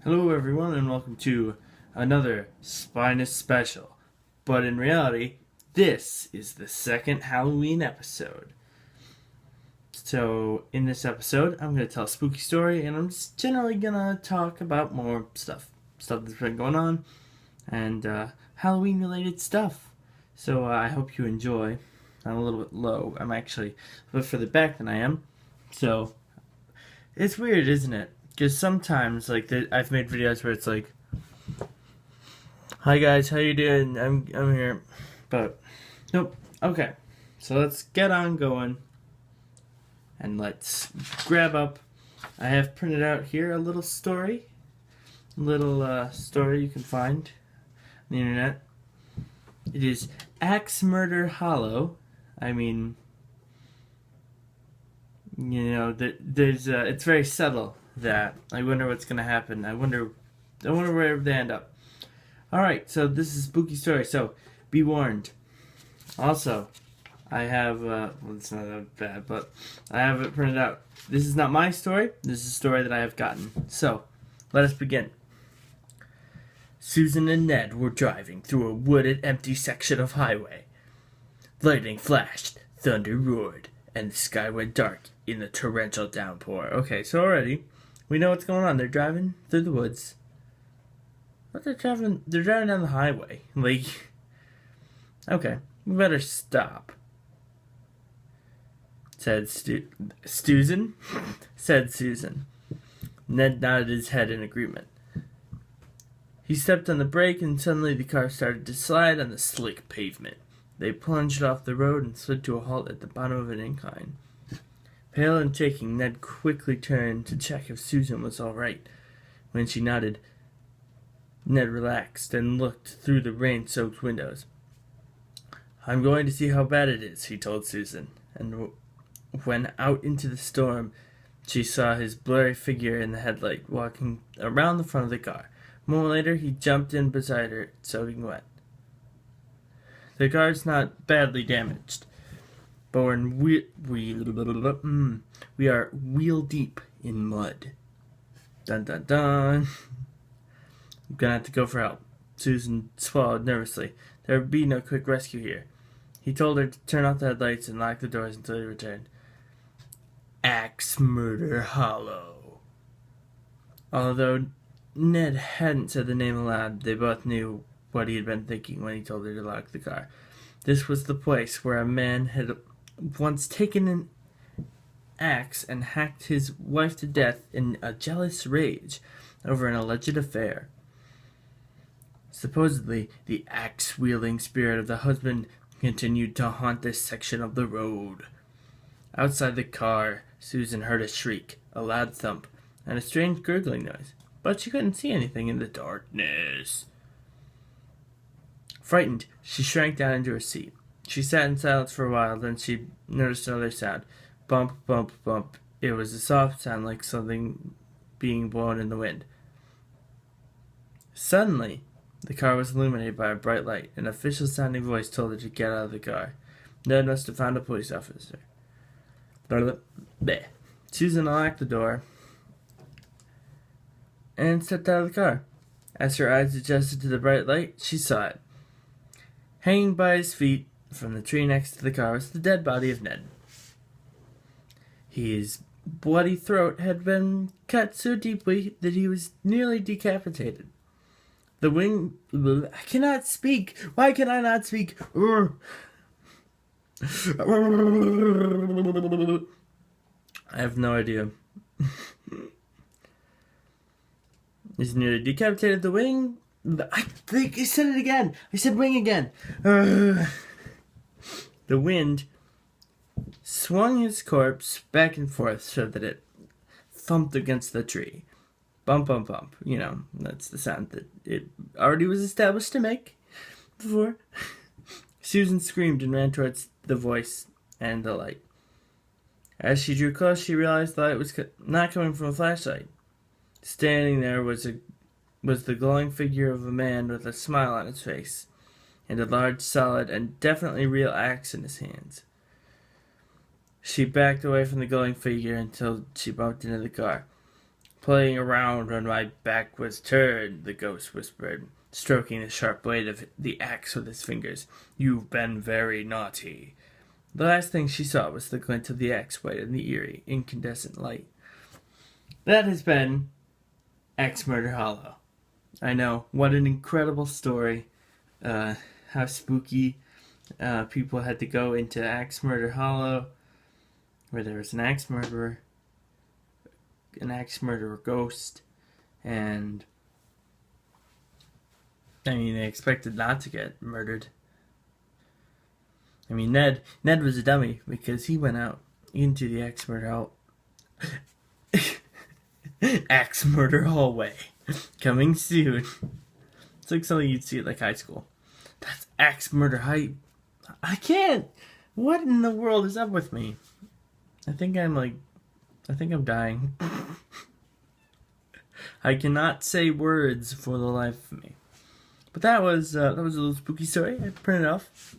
Hello everyone and welcome to another Spinous special. But in reality, this is the second Halloween episode. So in this episode, I'm going to tell a spooky story and I'm just generally going to talk about more stuff. Stuff that's been going on and Halloween related stuff. So I hope you enjoy. I'm a little bit low. I'm actually a bit further back than I am. So it's weird, isn't it? Because sometimes, I've made videos where it's like, "Hi guys, how you doing? I'm here," but nope. Okay, so let's get on going, and let's grab up. I have printed out here a little story, story you can find on the internet. It is Axe Murder Hollow. I mean, there's it's very subtle. That I wonder what's gonna happen. I wonder where they end up. All right, so this is a spooky story. So be warned. Also, I have well, it's not that bad, but I have it printed out. This is not my story. This is a story that I have gotten. So let us begin. Susan and Ned were driving through a wooded, empty section of highway. Lightning flashed, thunder roared, and the sky went dark in the torrential downpour. Okay, so already we know what's going on. They're driving through the woods. But they're driving down the highway. Okay, we better stop. Said Susan. Said Susan. Ned nodded his head in agreement. He stepped on the brake and suddenly the car started to slide on the slick pavement. They plunged off the road and slid to a halt at the bottom of an incline. Pale and shaking, Ned quickly turned to check if Susan was all right. When she nodded, Ned relaxed and looked through the rain-soaked windows. "I'm going to see how bad it is," he told Susan, and when out into the storm, she saw his blurry figure in the headlight walking around the front of the car. A moment later, he jumped in beside her, soaking wet. "The car's not badly damaged, but we are wheel deep in mud." Dun dun dun. "I'm gonna have to go for help." Susan swallowed nervously. There would be no quick rescue here. He told her to turn off the headlights and lock the doors until he returned. Axe Murder Hollow. Although Ned hadn't said the name aloud, they both knew what he had been thinking when he told her to lock the car. This was the place where a man had once taken an axe and hacked his wife to death in a jealous rage over an alleged affair. Supposedly, the axe-wielding spirit of the husband continued to haunt this section of the road. Outside the car, Susan heard a shriek, a loud thump, and a strange gurgling noise, but she couldn't see anything in the darkness. Frightened, she shrank down into her seat. She sat in silence for a while, then she noticed another sound. Bump, bump, bump. It was a soft sound like something being blown in the wind. Suddenly, the car was illuminated by a bright light. An official-sounding voice told her to get out of the car. Ned must have found a police officer. Bleh. Susan unlocked the door and stepped out of the car. As her eyes adjusted to the bright light, she saw it. Hanging by his feet from the tree next to the car was the dead body of Ned. His bloody throat had been cut so deeply that he was nearly decapitated. The wing... I cannot speak! Why can I not speak? I have no idea. He's nearly decapitated. The wing... I think I said it again. I said wing again. The wind swung his corpse back and forth so that it thumped against the tree. Bump, bump, bump. You know, that's the sound that it already was established to make before. Susan screamed and ran towards the voice and the light. As she drew close, she realized the light was not coming from a flashlight. Standing there was the glowing figure of a man with a smile on his face and a large, solid, and definitely real axe in his hands. She backed away from the glowing figure until she bumped into the car. Playing around when my back was turned, the ghost whispered, stroking the sharp blade of the axe with his fingers. You've been very naughty. The last thing she saw was the glint of the axe blade in the eerie, incandescent light. That has been Axe Murder Hollow. I know, what an incredible story. How spooky. People had to go into Axe Murder Hollow, where there was an axe murderer ghost, and I mean, they expected not to get murdered. I mean, Ned was a dummy because he went out into the Axe Murder Axe Murder Hallway. Coming soon. It's like something you'd see at like high school. That's Axe Murder High. I can't. What in the world is up with me? I think I'm dying. I cannot say words for the life of me. But that was a little spooky story. I printed it off.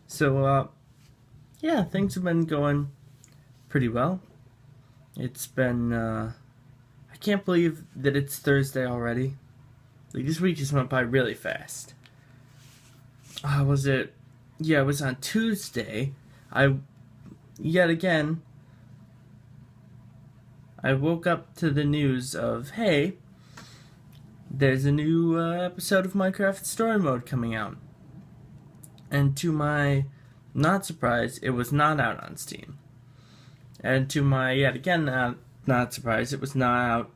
So yeah, things have been going pretty well. It's been I can't believe that it's Thursday already. Like, this week just went by really fast. Was it? Yeah, it was on Tuesday. Yet again, I woke up to the news of, hey, there's a new episode of Minecraft Story Mode coming out. And to my not surprise, it was not out on Steam. And to my, yet again, not surprise, it was not out,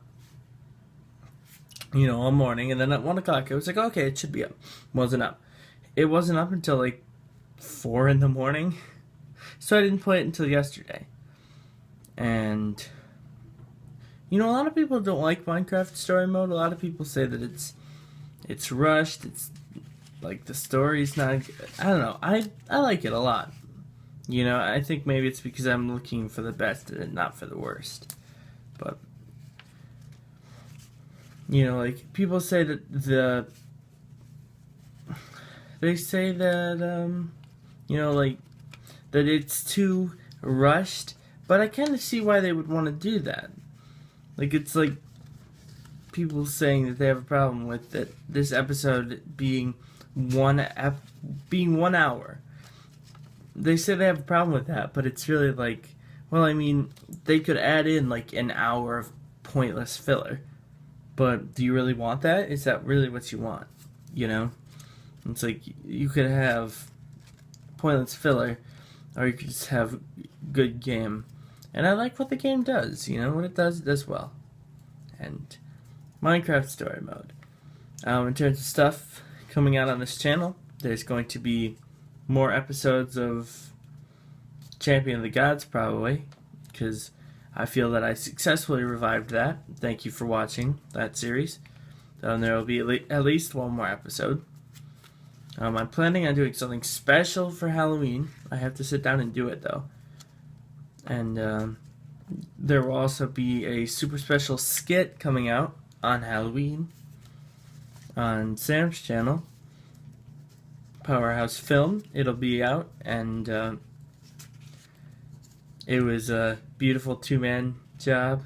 all morning. And then at 1 o'clock, I was like, okay, it should be up. Wasn't up. It wasn't up until like 4 in the morning. So I didn't play it until yesterday. And a lot of people don't like Minecraft Story Mode. A lot of people say that it's rushed. It's like the story's not good. I don't know. I like it a lot. I think maybe it's because I'm looking for the best and not for the worst. But like people say that they say that like that it's too rushed, but I kind of see why they would want to do that. Like, it's like people saying that they have a problem with that this episode being 1 hour. They say they have a problem with that, but it's really like, well, I mean, they could add in like an hour of pointless filler. But do you really want that? Is that really what you want? It's like you could have pointless filler, or you could just have good game. And I like what the game does. What it does well. And Minecraft Story Mode. In terms of stuff coming out on this channel, there's going to be more episodes of Champion of the Gods, probably, because I feel that I successfully revived that. Thank you for watching that series. There will be at least one more episode. I'm planning on doing something special for Halloween. I have to sit down and do it, though. And there will also be a super special skit coming out on Halloween on Sam's channel, Powerhouse Film. It'll be out, and it was a beautiful two-man job.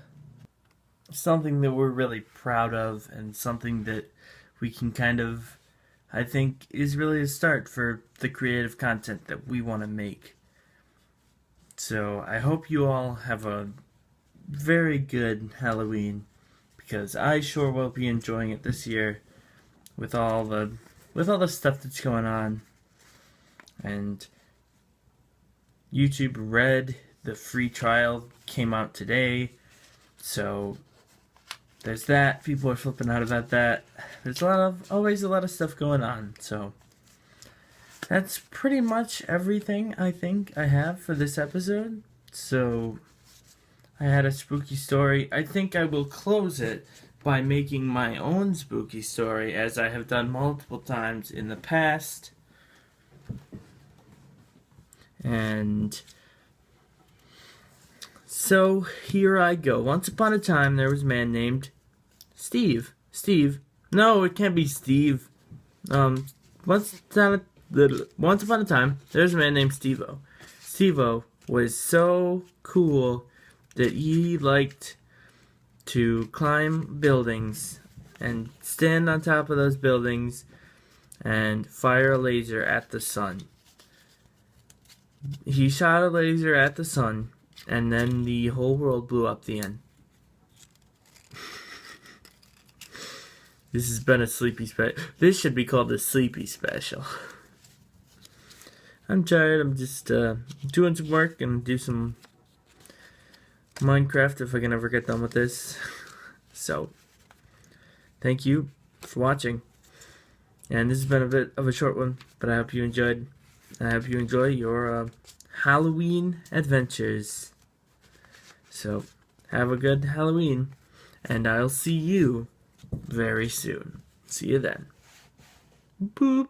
Something that we're really proud of, and something that we can kind of, I think, is really a start for the creative content that we want to make. So I hope you all have a very good Halloween, because I sure will be enjoying it this year with all the stuff that's going on. And YouTube Red, the free trial, came out today, so there's that. People are flipping out about that. There's always a lot of stuff going on, so that's pretty much everything I think I have for this episode. So I had a spooky story. I think I will close it by making my own spooky story, as I have done multiple times in the past. And so here I go. Once upon a time, there was a man named Steve. No, it can't be Steve. Once upon a time, there's a man named Steve-O. Steve-O was so cool that he liked to climb buildings and stand on top of those buildings and fire a laser at the sun. He shot a laser at the sun, and then the whole world blew up the end. This has been a sleepy special. This should be called a sleepy special. I'm tired. I'm just doing some work and do some Minecraft if I can ever get done with this. So, thank you for watching. And this has been a bit of a short one, but I hope you enjoyed. I hope you enjoy your Halloween adventures. So, have a good Halloween, and I'll see you very soon. See you then. Boop.